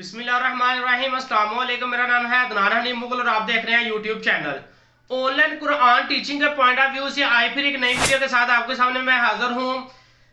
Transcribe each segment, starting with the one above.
बिस्मिल्लाहिर्रहमानिर्रहीम। अस्सलाम वालेकुम। मेरा नाम है अदनान हनीफ मुगल और आप देख रहे हैं YouTube channel. Online Quran teaching के पॉइंट ऑफ व्यू से आई फिर एक नई वीडियो के साथ आपके सामने मैं हाजिर हूँ।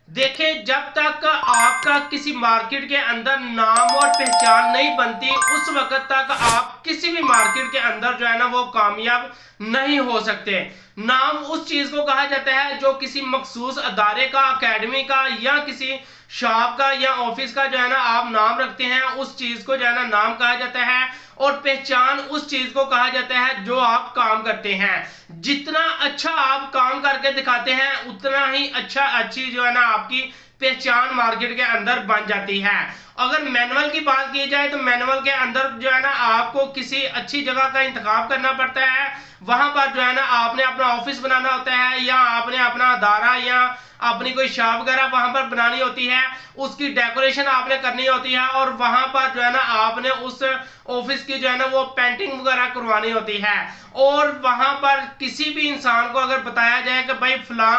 देखें, जब तक आपका किसी मार्केट के अंदर नाम और पहचान नहीं बनती उस वक्त तक आप किसी भी मार्केट के अंदर जो है ना वो कामयाब नहीं हो सकते। नाम उस चीज को कहा जाता है जो किसी मखसूस अदारे का, अकेडमी का या किसी शॉप का या ऑफिस का जो है ना आप नाम रखते हैं, उस चीज को जो है ना नाम कहा जाता है। और पहचान उस चीज को कहा जाता है जो आप काम करते हैं। जितना अच्छा आप काम करके दिखाते हैं उतना ही अच्छी जो है ना आपकी पहचान मार्केट के अंदर बन जाती है। अगर मैनुअल की बात की जाए तो मैनुअल के अंदर जो है ना आपको किसी अच्छी जगह का इंतखाब करना पड़ता है। वहां पर जो है ना आपने अपना ऑफिस बनाना होता है या आपने अपना अदारा या अपनी कोई शॉप वगैरह वहां पर बनानी होती है, उसकी डेकोरेशन आपने करनी होती है और वहां पर जो है ना आपने उस ऑफिस की जो है ना वो पेंटिंग वगैरह करवानी होती है। और वहां पर किसी भी इंसान को अगर बताया जाए कि भाई फलां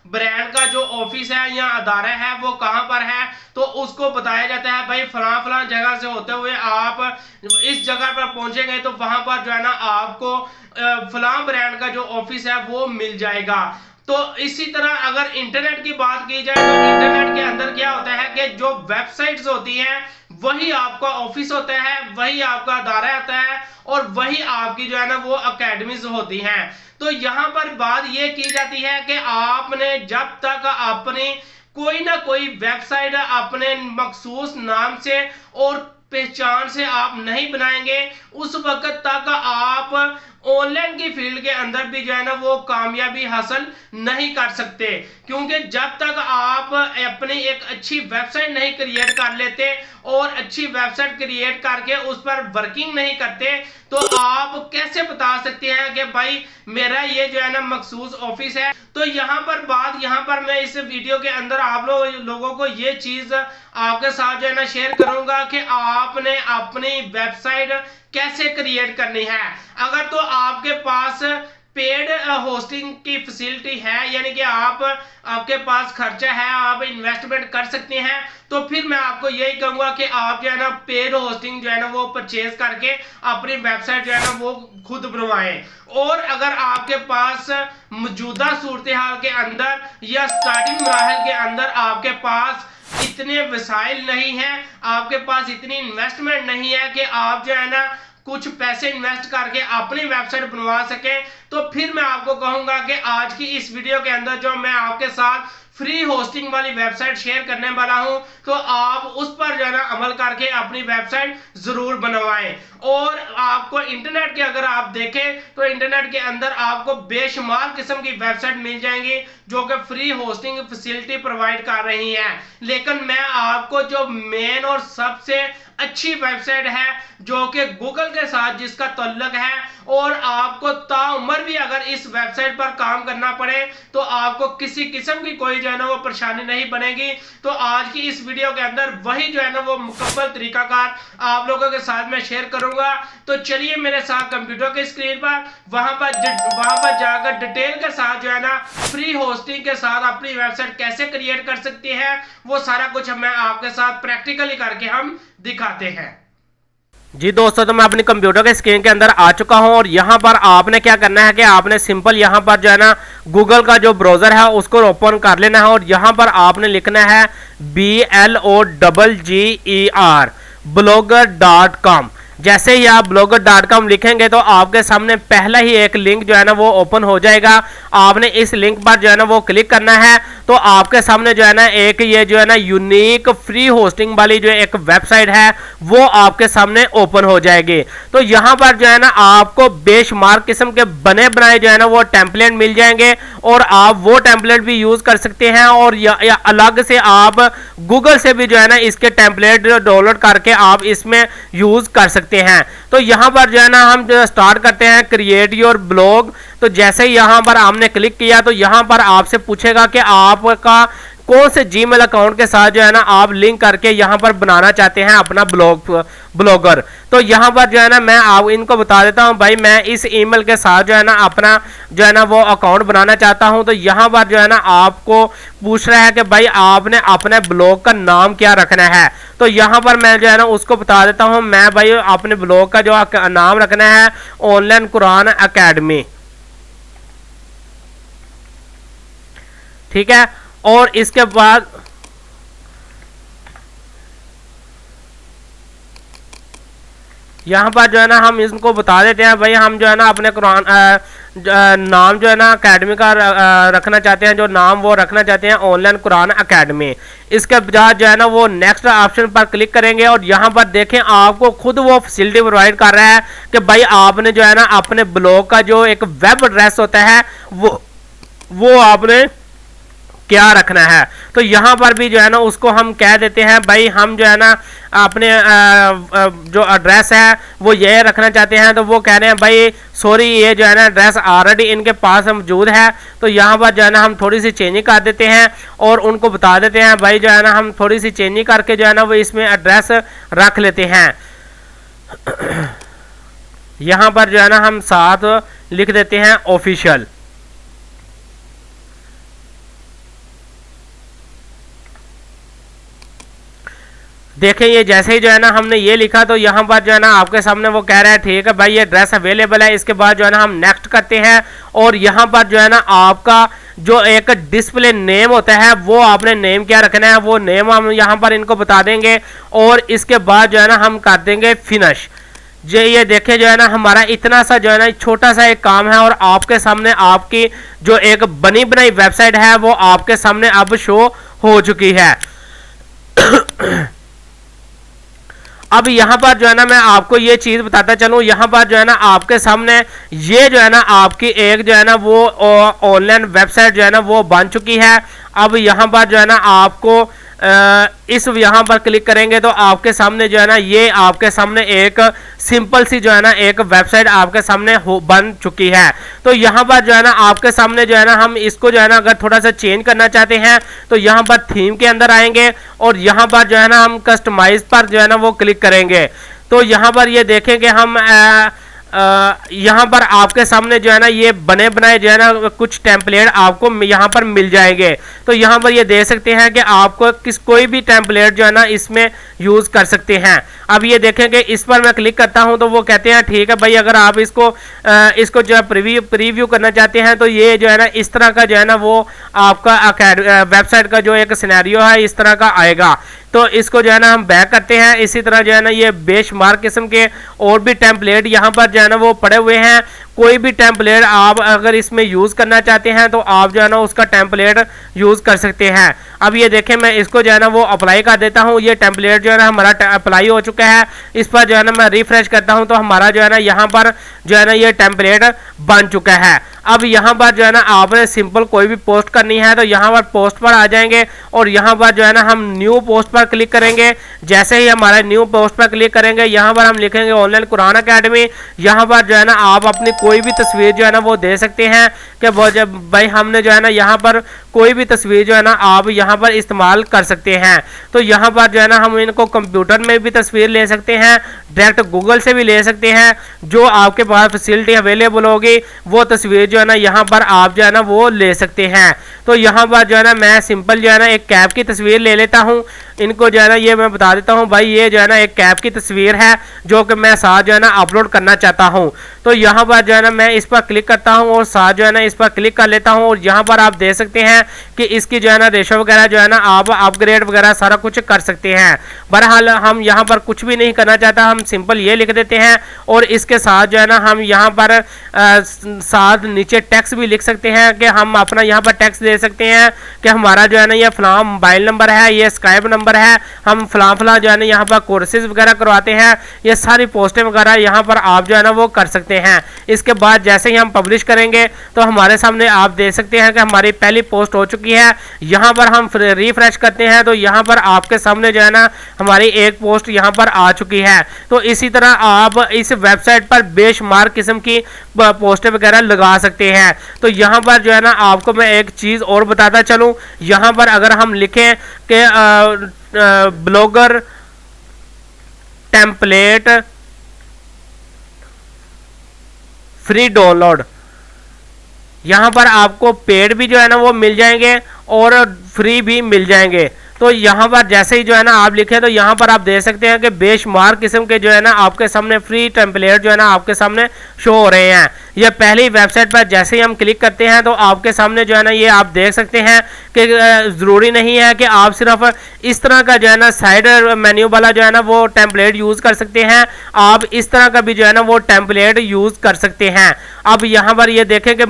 ब्रांड का जो ऑफिस है या अदारा है वो कहां पर है, तो उसको बताया जाता है भाई फलां जगह से होते हुए आप इस जगह पर पहुंचेंगे तो वहां पर जो है ना आपको फलां ब्रांड का जो ऑफिस है वो मिल जाएगा। तो इसी तरह अगर इंटरनेट की बात की जाए तो इंटरनेट के अंदर क्या होता है कि जो वेबसाइट्स होती हैं वही आपका ऑफिस होता है, वही आपका अदारा होता है और वही आपकी जो है ना वो अकेडमीज होती हैं। तो यहाँ पर बात ये की जाती है कि आपने जब तक अपनी कोई ना कोई वेबसाइट अपने मखसूस नाम से और पहचान से आप नहीं बनाएंगे उस वक्त तक आप ऑनलाइन की फील्ड के अंदर भी जो है ना वो कामयाबी हासिल नहीं कर सकते। क्योंकि जब तक आप अपनी एक अच्छी वेबसाइट नहीं क्रिएट कर लेते और अच्छी वेबसाइट क्रिएट करके उस पर वर्किंग नहीं करते तो आप कैसे बता सकते हैं कि भाई मेरा ये जो है ना मखसूस ऑफिस है। तो यहाँ पर मैं इस वीडियो के अंदर आप लोगों को ये चीज आपके साथ जो है ना शेयर करूंगा कि आपने अपनी वेबसाइट कैसे क्रिएट करनी है। अगर तो आपके पास पेड होस्टिंग की फैसिलिटी है, यानी कि आपके पास खर्चा है, आप इन्वेस्टमेंट कर सकते हैं, तो फिर मैं आपको यही कहूंगा कि आप जो है ना पेड होस्टिंग जो है ना वो परचेज करके अपनी वेबसाइट जो है ना वो खुद बनवाएं। और अगर आपके पास मौजूदा सूरत हाल के अंदर या स्टार्टिंग मराहल के अंदर आपके पास इतने वसाइल नहीं है, आपके पास इतनी इन्वेस्टमेंट नहीं है कि आप जो है ना कुछ पैसे इन्वेस्ट करके अपनी वेबसाइट बनवा सके, तो फिर मैं आपको कहूंगा कि आज की इस वीडियो के अंदर जो मैं आपके साथ फ्री होस्टिंग वाली वेबसाइट शेयर करने वाला हूं तो आप उस पर जो है ना अमल करके अपनी वेबसाइट जरूर बनवाएं। और आपको इंटरनेट के अगर आप देखें तो इंटरनेट के अंदर आपको बेशुमार किस्म की वेबसाइट मिल जाएंगी जो कि फ्री होस्टिंग फैसिलिटी प्रोवाइड कर रही हैं। लेकिन मैं आपको जो मेन और सबसे अच्छी वेबसाइट है जो कि गूगल के साथ जिसका तल्लुक है और आपको ताउम्र भी अगर इस वेबसाइट पर काम करना पड़े तो आपको किसी किस्म की कोई जो है ना वो परेशानी नहीं बनेगी। तो आज की इस वीडियो के अंदर वही जो है ना वो मुकम्मल तरीकाकार आप लोगों के साथ मैं शेयर करूंगा। तो चलिए मेरे साथ कंप्यूटर की स्क्रीन पर वहां पर जाकर डिटेल के साथ जो है ना फ्री होस्टिंग के साथ अपनी वेबसाइट कैसे क्रिएट कर सकती है वो सारा कुछ मैं आपके साथ प्रैक्टिकली करके हम दिखाते हैं। जी दोस्तों, तो मैं अपनी कंप्यूटर के स्क्रीन के अंदर आ चुका हूं और यहाँ पर आपने क्या करना है कि आपने सिंपल यहाँ पर जो है ना गूगल का जो ब्राउजर है उसको ओपन कर लेना है और यहाँ पर आपने लिखना है BLOGGER blogger.com। जैसे ही आप blogger.com लिखेंगे तो आपके सामने पहला ही एक लिंक जो है ना वो ओपन हो जाएगा। आपने इस लिंक पर जो है ना वो क्लिक करना है तो आपके सामने जो है ना एक ये जो है ना यूनिक फ्री होस्टिंग वाली जो एक वेबसाइट है वो आपके सामने ओपन हो जाएगी। तो यहाँ पर जो है ना आपको बेशुमार किस्म के बने बनाए जो है ना वो टेम्पलेट मिल जाएंगे और आप वो टेम्पलेट भी यूज कर सकते हैं और या अलग से आप गूगल से भी जो है ना इसके टेम्पलेट डाउनलोड करके आप इसमें यूज कर सकते हैं। तो यहाँ पर जो है ना हम जो स्टार्ट करते हैं क्रिएट योर ब्लॉग। तो जैसे ही यहाँ पर हमने क्लिक किया तो यहाँ पर आपसे पूछेगा कि आपका कौन से जीमेल अकाउंट के साथ जो है ना आप लिंक करके यहाँ पर बनाना चाहते हैं अपना ब्लॉगर। तो यहाँ पर जो है ना मैं आप इनको बता देता हूँ भाई मैं इस ईमेल के साथ जो है ना अपना जो है ना वो अकाउंट बनाना चाहता हूँ। तो यहाँ पर जो है ना आपको पूछ रहा है कि भाई आपने अपने ब्लॉग का नाम क्या रखना है। तो यहाँ पर मैं जो है ना उसको बता देता हूँ, मैं भाई अपने ब्लॉग का जो नाम रखना है ऑनलाइन कुरान अकेडमी, ठीक है। और इसके बाद यहाँ पर जो है ना हम इनको बता देते हैं भाई हम जो है ना अपने कुरान नाम जो है ना अकेडमी का रखना चाहते हैं, जो नाम वो रखना चाहते हैं ऑनलाइन कुरान अकेडमी। इसके बाद जो है ना वो नेक्स्ट ऑप्शन पर क्लिक करेंगे और यहाँ पर देखें आपको खुद वो फैसिलिटी प्रोवाइड कर रहा है कि भाई आपने जो है ना अपने ब्लॉग का जो एक वेब एड्रेस होता है वो आपने क्या रखना है। तो यहाँ पर भी जो है ना उसको हम कह देते हैं भाई हम जो है ना अपने जो एड्रेस है वो ये रखना चाहते हैं। तो वो कह रहे हैं भाई सॉरी ये जो है ना एड्रेस ऑलरेडी इनके पास मौजूद है। तो यहाँ पर जो है ना हम थोड़ी सी चेंजिंग कर देते हैं और उनको बता देते हैं भाई जो है ना हम थोड़ी सी चेंजिंग करके जो है ना वो इसमें एड्रेस रख लेते हैं। यहाँ पर जो है ना हम साथ लिख देते हैं ऑफिशियल। देखें ये जैसे ही जो है ना हमने ये लिखा तो यहाँ पर जो है ना आपके सामने वो कह रहा है ठीक है भाई ये एड्रेस अवेलेबल है। इसके बाद जो है ना हम नेक्स्ट करते हैं और यहाँ पर जो है ना आपका जो एक डिस्प्ले नेम होता है वो आपने नेम क्या रखना है वो नेम हम यहाँ पर इनको बता देंगे और इसके बाद जो है ना हम कर देंगे फिनिश। ये देखें जो है ना हमारा इतना सा जो है ना छोटा सा एक काम है और आपके सामने आपकी जो एक बनी बनाई वेबसाइट है वो आपके सामने अब शो हो चुकी है। अब यहाँ पर जो है ना मैं आपको ये चीज़ बताता चलूँ, यहाँ पर जो है ना आपके सामने ये जो है ना आपकी एक जो है ना वो ऑनलाइन वेबसाइट जो है ना वो बन चुकी है। अब यहाँ पर जो है ना आपको इस यहाँ पर क्लिक करेंगे तो आपके सामने जो है ना ये आपके सामने एक सिंपल सी जो है ना एक वेबसाइट आपके सामने बन चुकी है। तो यहाँ पर जो है ना आपके सामने जो है ना हम इसको जो है ना अगर थोड़ा सा चेंज करना चाहते हैं तो यहाँ पर थीम के अंदर आएंगे और यहाँ पर जो है ना हम कस्टमाइज पर जो है ना वो क्लिक करेंगे। तो यहाँ पर ये देखें कि हम यहाँ पर आपके सामने जो है ना ये बने बनाए जो है ना कुछ टेम्पलेट आपको यहाँ पर मिल जाएंगे। तो यहाँ पर ये देख सकते हैं कि आपको कोई भी टेम्पलेट जो है ना इसमें यूज़ कर सकते हैं। अब ये देखें कि इस पर मैं क्लिक करता हूँ तो वो कहते हैं ठीक है भाई अगर आप इसको जो है प्रीव्यू करना चाहते हैं तो ये जो है ना इस तरह का जो है ना वो आपका वेबसाइट का जो एक सिनेरियो है इस तरह का आएगा। तो इसको जो है ना हम बैक करते हैं। इसी तरह जो है ना ये बेशुमार किस्म के और भी टेम्पलेट यहाँ पर जो है ना वो पड़े हुए हैं। कोई भी टेम्पलेट आप अगर इसमें यूज़ करना चाहते हैं तो आप जो है ना उसका टेम्पलेट यूज़ कर सकते हैं। अब ये देखें मैं इसको जो है ना वो अप्लाई कर देता हूँ। ये टेम्पलेट जो है ना हमारा अप्लाई हो चुका है। इस पर जो है ना मैं रिफ्रेश करता हूँ तो हमारा जो है ना यहाँ पर जो है ना ये टेम्पलेट बन चुका है। अब यहाँ पर जो है ना आपने सिंपल कोई भी पोस्ट करनी है तो यहाँ पर पोस्ट पर आ जाएंगे और यहाँ पर जो है ना हम न्यू पोस्ट पर क्लिक करेंगे। जैसे ही हमारा न्यू पोस्ट पर क्लिक करेंगे यहाँ पर हम लिखेंगे ऑनलाइन कुरान अकेडमी। यहाँ पर जो है ना आप अपनी कोई भी तस्वीर जो है ना वो दे सकते हैं कि वो जब भाई हमने जो है ना यहाँ पर कोई भी तस्वीर जो है ना आप यहाँ पर इस्तेमाल कर सकते हैं। तो यहाँ पर जो है ना हम इनको कंप्यूटर में भी तस्वीर ले सकते हैं, डायरेक्ट गूगल से भी ले सकते हैं। जो आपके पास फैसिलिटी अवेलेबल होगी वो तस्वीर जो है ना यहाँ पर आप जो है ना वो ले सकते हैं। तो यहाँ पर जो है ना मैं सिंपल जो है ना एक कैब की तस्वीर ले लेता हूँ। इनको जो है ना ये मैं बता देता हूँ भाई ये जो है ना एक कैब की तस्वीर है जो कि मैं साथ जो है ना अपलोड करना चाहता हूँ। तो यहाँ पर जो है ना मैं इस पर क्लिक करता हूँ और साथ जो है ना इस पर क्लिक कर लेता हूँ और यहाँ पर आप देख सकते हैं कि इसकी जो है ना रेशो वगैरह जो है ना आप अपग्रेड वगैरह सारा कुछ कर सकते हैं। बहरहाल हम यहाँ पर कुछ भी नहीं करना चाहता, हम सिंपल ये लिख देते हैं और इसके साथ जो है ना हम यहाँ पर साथ नीचे टेक्स्ट भी लिख सकते हैं कि हम अपना यहाँ पर टेक्स्ट दे सकते हैं कि हमारा जो है ना ये फलां मोबाइल नंबर है, ये स्काइप नंबर है, हम फलां फलां जो है ना यहाँ पर कोर्सेज वगैरह करवाते हैं। ये सारी पोस्टें वगैरह यहाँ पर आप जो है ना वो कर सकते हैं। इसके बाद जैसे ही हम पब्लिश करेंगे तो हमारे सामने आप देख सकते हैं कि हमारी पहली पोस्ट हो चुकी है। यहाँ पर हम रिफ्रेश करते हैं तो यहाँ पर आपके सामने जो है ना हमारी एक पोस्ट यहाँ पर आ चुकी है। तो इसी तरह आप इस वेबसाइट पर बेशुमार किस्म की पोस्टें वगैरह लगा सकते हैं। तो यहाँ पर जो है ना आपको मैं एक चीज़ और बताता चलूँ, यहाँ पर अगर हम लिखें कि ब्लॉगर टेम्पलेट फ्री डाउनलोड, यहाँ पर आपको पेड भी जो है ना वो मिल जाएंगे और फ्री भी मिल जाएंगे। तो यहाँ पर जैसे ही जो है ना आप लिखे तो यहाँ पर आप देख सकते हैं कि बेशुमार किस्म के जो है ना आपके सामने फ्री टेम्पलेट जो है ना आपके सामने शो हो रहे हैं। ये पहली वेबसाइट पर जैसे ही हम क्लिक करते हैं तो आपके सामने जो है ना ये आप देख सकते हैं कि ज़रूरी नहीं है कि आप सिर्फ इस तरह का जो है ना साइड मेन्यू वाला जो है ना वो टेम्पलेट यूज़ कर सकते हैं, आप इस तरह का भी जो है ना वो टेम्पलेट यूज़ कर सकते हैं। अब यहाँ पर ये देखें कि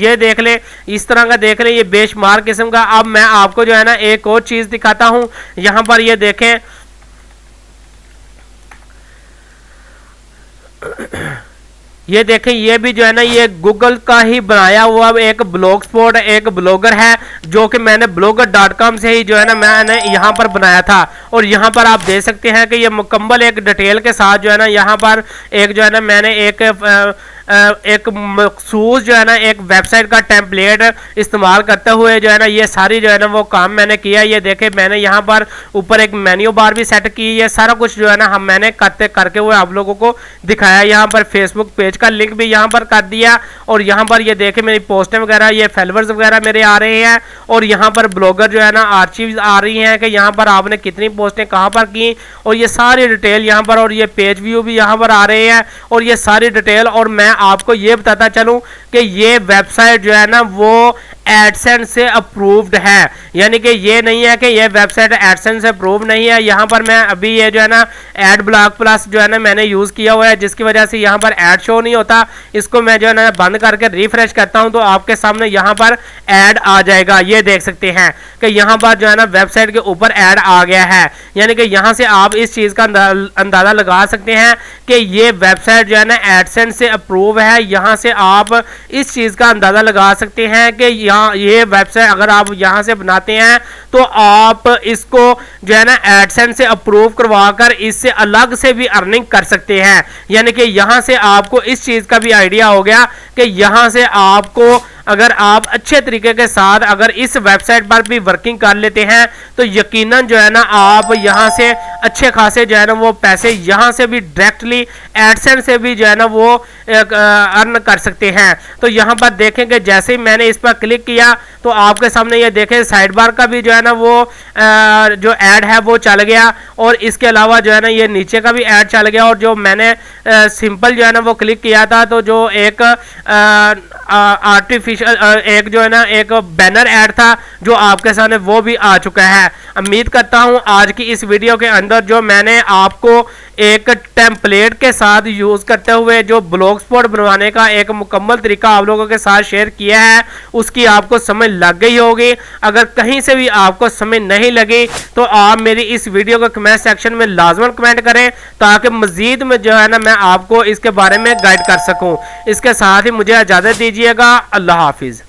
ये देख लें, इस तरह का देख लें, ये बेशुमार किस्म का। अब मैं आपको जो है ना एक और चीज़ दिखाता हूँ। यहाँ पर ये देखें, ये देखें, ये भी जो है ना ये गूगल का ही बनाया हुआ एक ब्लॉग स्पॉट एक ब्लॉगर है जो कि मैंने blogger.com से ही जो है ना मैंने यहाँ पर बनाया था। और यहाँ पर आप देख सकते हैं कि ये मुकम्मल एक डिटेल के साथ जो है ना यहाँ पर एक जो है ना मैंने एक मखसूस जो है ना एक वेबसाइट का टेम्पलेट इस्तेमाल करते हुए जो है ना ये सारी जो है ना वो काम मैंने किया। ये देखे मैंने यहाँ पर ऊपर एक मेन्यू बार भी सेट की, ये सारा कुछ जो है ना मैंने करके हुए आप लोगों को दिखाया। यहाँ पर फेसबुक पेज का लिंक भी यहाँ पर कर दिया और यहाँ पर ये देखे मेरी पोस्टें वगैरह, ये फॉलोअर्स वगैरह मेरे आ रहे हैं और यहाँ पर ब्लॉगर जो है ना आर्चिव्स आ रही हैं कि यहाँ पर आपने कितनी पोस्टें कहाँ पर की और ये सारी डिटेल यहाँ पर, और ये पेज व्यू भी यहाँ पर आ रहे हैं और ये सारी डिटेल। और मैं आपको ये बताता चलूं कि ये वेबसाइट जो है ना वो एडसेंस से अप्रूव्ड है, यानी कि ये नहीं है कि ये वेबसाइट एडसेंस से अप्रूव नहीं है। यहाँ पर मैं अभी ये जो है ना एड ब्लॉक प्लस जो है ना मैंने यूज़ किया हुआ है, जिसकी वजह से यहाँ पर ऐड शो नहीं होता। इसको मैं जो है ना बंद करके रिफ्रेश करता हूँ तो आपके सामने यहाँ पर ऐड आ जाएगा। ये देख सकते हैं कि यहाँ पर जो है ना वेबसाइट के ऊपर ऐड आ गया है, यानी कि यहाँ से आप इस चीज़ का अंदाज़ा लगा सकते हैं कि ये वेबसाइट जो है ना एडसेंस से अप्रूव है। यहाँ से आप इस चीज़ का अंदाज़ा लगा सकते हैं कि ये वेबसाइट अगर आप यहाँ से बनाते हैं तो आप इसको जो है ना एडसेंस से अप्रूव करवाकर इससे अलग से भी अर्निंग कर सकते हैं। यानी कि यहाँ से आपको इस चीज़ का भी आइडिया हो गया कि यहाँ से आपको अगर आप अच्छे तरीके के साथ अगर इस वेबसाइट पर भी वर्किंग कर लेते हैं तो यकीनन जो है ना आप यहाँ से अच्छे खासे जो है ना वो पैसे यहाँ से भी डायरेक्टली एडसेंस से भी जो है ना वो अर्न कर सकते हैं। तो यहाँ पर देखेंगे जैसे ही मैंने इस पर क्लिक किया तो आपके सामने ये देखें साइड बार का भी जो है ना वो जो ऐड है वो चल गया और इसके अलावा जो है ना ये नीचे का भी ऐड चल गया। और जो मैंने सिंपल जो है ना वो क्लिक किया था तो जो एक आर्टिफिशियल एक जो है ना एक बैनर ऐड था जो आपके सामने वो भी आ चुका है। उम्मीद करता हूं आज की इस वीडियो के अंदर जो मैंने आपको एक टेम्पलेट के साथ यूज़ करते हुए जो ब्लॉग स्पॉट बनवाने का एक मुकम्मल तरीका आप लोगों के साथ शेयर किया है उसकी आपको समझ लग गई होगी। अगर कहीं से भी आपको समझ नहीं लगी तो आप मेरी इस वीडियो को कमेंट सेक्शन में लाजमन कमेंट करें ताकि मज़ीद में जो है ना मैं आपको इसके बारे में गाइड कर सकूं। इसके साथ ही मुझे इजाज़त दीजिएगा। अल्लाह हाफिज़।